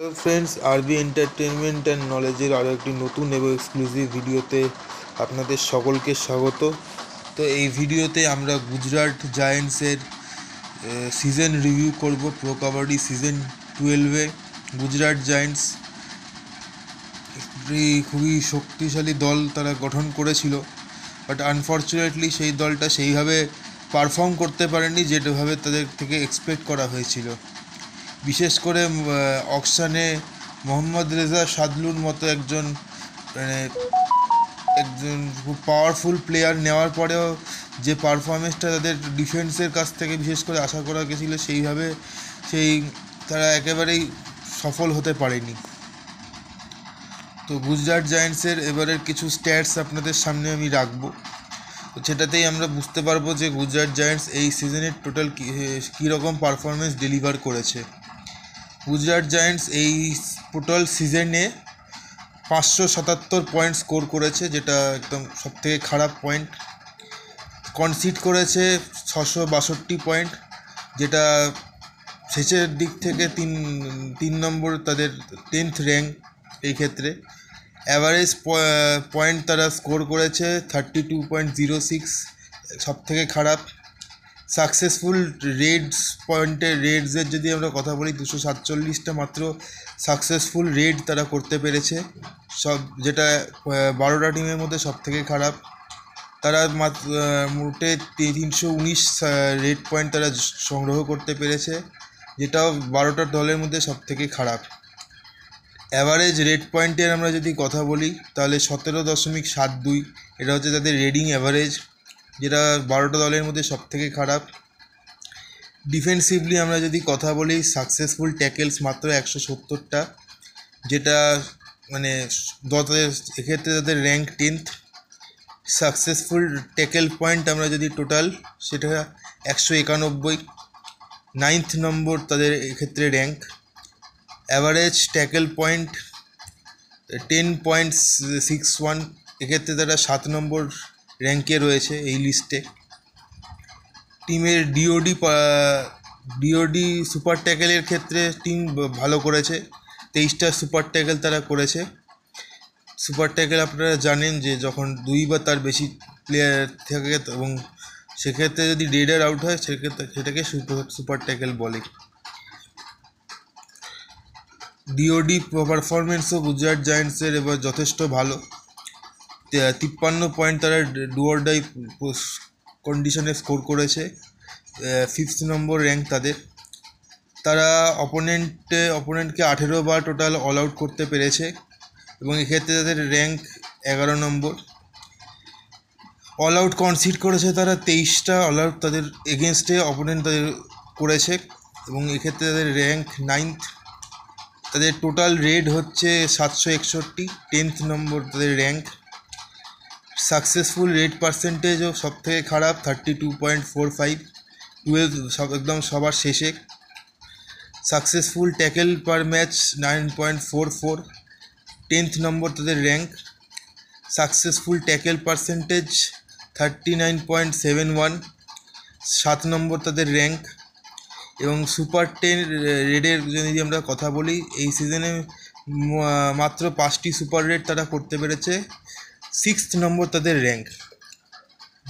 Hello friends, আরবি entertainment and নলেজের আরও একটি নতুন এবং এক্সক্লুসিভ ভিডিওতে আপনাদের সকলকে স্বাগত। তো এই ভিডিওতে আমরা গুজরাট জায়ান্টসের সিজন রিভিউ করব। প্রো কাবাডি সিজন 12-এ গুজরাট জায়ান্টস খুবই শক্তিশালী দল তারা গঠন করেছিল, বাট আনফর্চুনেটলি সেই দলটা সেইভাবে পারফর্ম করতে পারেনি যেভাবে তাদের থেকে এক্সপেক্ট করা হয়েছিল। বিশেষ করে অকশানে মোহাম্মদ রেজা সাদলুর মতো একজন খুব পাওয়ারফুল প্লেয়ার নেওয়ার পরেও যে পারফরমেন্সটা তাদের ডিফেন্সের কাছ থেকে বিশেষ করে আশা করা গেছিলো সেইভাবে তারা একেবারেই সফল হতে পারেনি। তো গুজরাট জায়ান্টসের এবারের কিছু স্ট্যাটস আপনাদের সামনে আমি রাখবো, তো সেটাতেই আমরা বুঝতে পারবো যে গুজরাট জায়ান্টস এই সিজনের টোটাল কীরকম পারফরমেন্স ডেলিভার করেছে। গুজরাট জায়ান্টস এই টোটাল সিজনে 577 পয়েন্ট স্কোর করেছে, যেটা একদম সবথেকে খারাপ পয়েন্ট। কনসিড করেছে 662 পয়েন্ট, যেটা শেষের দিক থেকে তিন নম্বর, তাদের 10th র্যাঙ্ক এই ক্ষেত্রে। অ্যাভারেজ পয়েন্ট তারা স্কোর করেছে 32.06, সবথেকে খারাপ। সাকসেসফুল রেডসের যদি আমরা কথা বলি, 247টা মাত্র সাকসেসফুল রেড তারা করতে পেরেছে, যেটা 12টা টিমের মধ্যে সবথেকে খারাপ। তারা মোটে 319 রেড পয়েন্ট তারা সংগ্রহ করতে পেরেছে, যেটাও 12টা দলের মধ্যে সবথেকে খারাপ। অ্যাভারেজ রেড পয়েন্টের আমরা যদি কথা বলি তাহলে 17.72, এটা হচ্ছে তাদের রেডিং অ্যাভারেজ, যেটা 12টা দলের মধ্যে সবথেকে খারাপ। ডিফেন্সিভলি আমরা যদি কথা বলি, সাকসেসফুল ট্যাকেলস মাত্র 170টা, যেটা এক্ষেত্রে তাদের rank 10th। Successful tackle point আমরা যদি টোটাল, সেটা 191, 9th নম্বর তাদের এক্ষেত্রে র্যাঙ্ক। অ্যাভারেজ ট্যাকেল পয়েন্ট 10.61, এক্ষেত্রে তারা 7 নম্বর র্যাঙ্কে রয়েছে এই লিস্টে। টিমের ডিওডি সুপার ট্যাকেলের ক্ষেত্রে টিম ভালো করেছে, 23টা সুপার ট্যাকেল তারা করেছে। সুপার ট্যাকেল আপনারা জানেন যে যখন 2 বা তার বেশি প্লেয়ার থাকে এবং সেক্ষেত্রে যদি রেডার আউট হয় সেটাকে সুপার ট্যাকেল বলে। ডিওডি পারফরমেন্সও গুজরাট জায়ান্টসের এবার যথেষ্ট ভালো, 53 পয়েন্ট তারা ডু অর ডাই কন্ডিশনে স্কোর করেছে, 5th নম্বর র্যাঙ্ক তাদের। তারা অপোনেন্টকে 18 বার টোটাল অল আউট করতে পেরেছে এবং এক্ষেত্রে তাদের র্যাঙ্ক 11 নম্বর। অল আউট কনসিড করেছে তারা 23টা অল আউট তাদের এগেনস্টে অপোনেন্ট তাদের করেছে এবং এক্ষেত্রে তাদের র্যাঙ্ক 9th। তাদের টোটাল রেড হচ্ছে 761, 10th নম্বর তাদের র্যাঙ্ক। সাকসেসফুল রেড পার্সেন্টেজও সবথেকে খারাপ, 32.45, 12 একদম সবার শেষে। সাকসেসফুল ট্যাকেল পার ম্যাচ 9.44, 10th নম্বর তাদের র্যাঙ্ক। সাকসেসফুল ট্যাকেল পার্সেন্টেজ 39.71, 7 নম্বর তাদের র্যাঙ্ক। এবং সুপার 10 রেডের যদি আমরা কথা বলি, এই সিজনে মাত্র 5টি সুপার রেড তারা করতে পেরেছে, 6th নম্বর তাদের র্যাঙ্ক।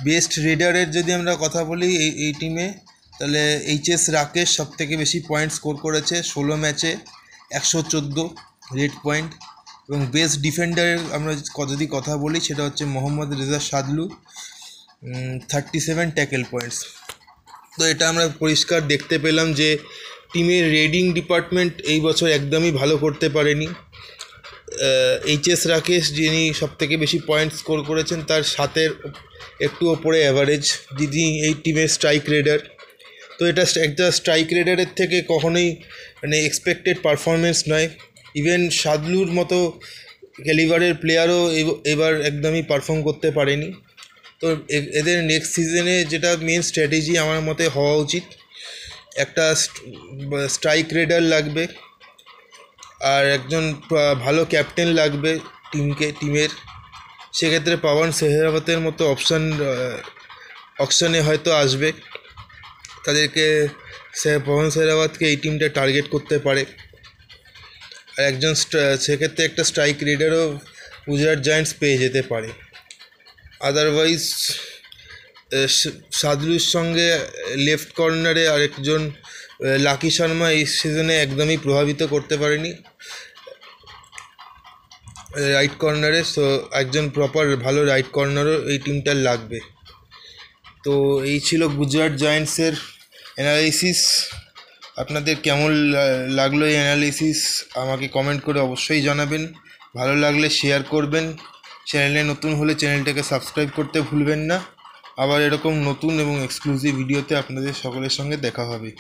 বেস্ট রেডারের যদি আমরা কথা বলি এই টিমে, তাহলে এইচএস রাকেশ সবথেকে বেশি পয়েন্ট স্কোর করেছে, 16 ম্যাচে 114 রেড পয়েন্ট। এবং বেস্ট ডিফেন্ডারের আমরা যদি কথা বলি, সেটা হচ্ছে মোহাম্মদ রেজা সাদলু, 37 ট্যাকেল পয়েন্টস। তো এটা আমরা পরিষ্কার দেখতে পেলাম যে টিমের রেডিং ডিপার্টমেন্ট এই বছর একদমই ভালো করতে পারেনি। এইচএস রাকেশ, যিনি সবথেকে বেশি পয়েন্ট স্কোর করেছেন, তার 7-এর একটু ওপরে অ্যাভারেজ, যিনি এই টিমের স্ট্রাইক রেডার। তো এটা একটা স্ট্রাইক রেডারের থেকে কখনোই এক্সপেক্টেড পারফরমেন্স নয়। ইভেন সাদলুর মতো ক্যালিবারের প্লেয়ারও এবার একদমই পারফর্ম করতে পারেনি। তো এদের নেক্সট সিজনে যেটা মেন স্ট্র্যাটেজি আমার মতে হওয়া উচিত, একটা স্ট্রাইক রেডার লাগবে আর একজন ভালো ক্যাপ্টেন লাগবে টিমের। সেক্ষেত্রে পাওয়ান সেহরাওয়াতের মতো অপশানে হয়তো আসবে, তাদেরকে পাওয়ান সেহরাওয়াতকে এই টিমটা টার্গেট করতে পারে। আর একজন সেক্ষেত্রে একটা স্ট্রাইক রেডারও গুজরাট জায়ান্টস পেয়ে যেতে পারে। আদারওয়াইজ সাদলুর সঙ্গে লেফট কর্নারে আরেকজন লাকি শর্মা এই সিজনে একদমই প্রভাবিত করতে পারেনি রাইট কর্নারে। সো একজন প্রপার ভালো রাইট কর্নারও এই টিমটার লাগবে। তো এই ছিল গুজরাট জায়ান্টসের অ্যানালিসিস। আপনাদের কেমন লাগলো এই অ্যানালিসিস আমাকে কমেন্ট করে অবশ্যই জানাবেন। ভালো লাগলে শেয়ার করবেন। চ্যানেলে নতুন হলে চ্যানেলটাকে সাবস্ক্রাইব করতে ভুলবেন না। আবার এরকম নতুন এবং এক্সক্লুসিভ ভিডিওতে আপনাদের সকলের সঙ্গে দেখা হবে।